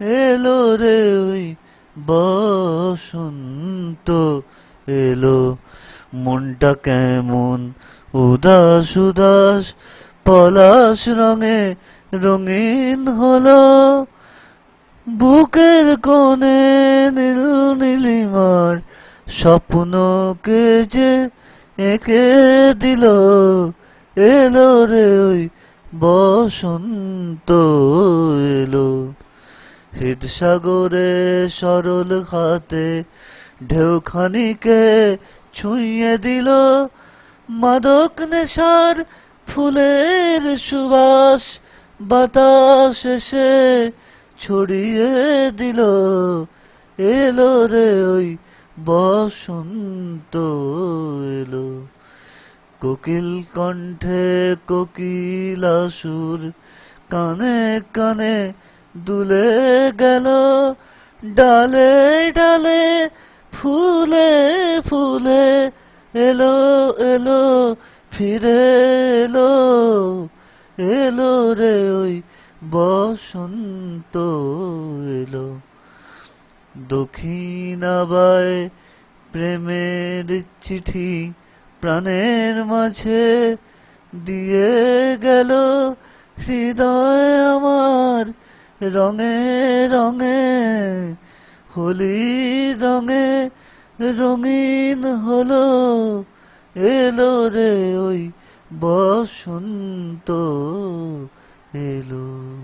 এলো রে ওই বসন্ত এলো। মনটা কেমন উদাস উদাস পলাশ রঙে রঙিন হলো। বুকের কোণে নীল নীলিমার স্বপ্নকে যে এঁকে দিল। এলো রে ওই বসন্ত এলো। হৃদসাগরে সরল হাতে ঢেউখানিকে ছুঁয়ে দিল। মাদক নেশার ফুলের সুবাস বাতাস এসে ছড়িয়ে দিল। এলো রে ওই বসন্ত এলো। কোকিল কণ্ঠে কোকিলা সুর কানে কানে দুলে গেল। ডালে ডালে ফুলে ফুলে এলো এলো ফিরে এলো। এলো রে ওই বসন্ত এলো। দক্ষিণাবায় প্রেমের চিঠি প্রাণের মাঝে দিয়ে গেল। হৃদয় আমার রঙে রঙে হোলি রঙে রঙিন হলো। এলো রে ওই বসন্ত এলো।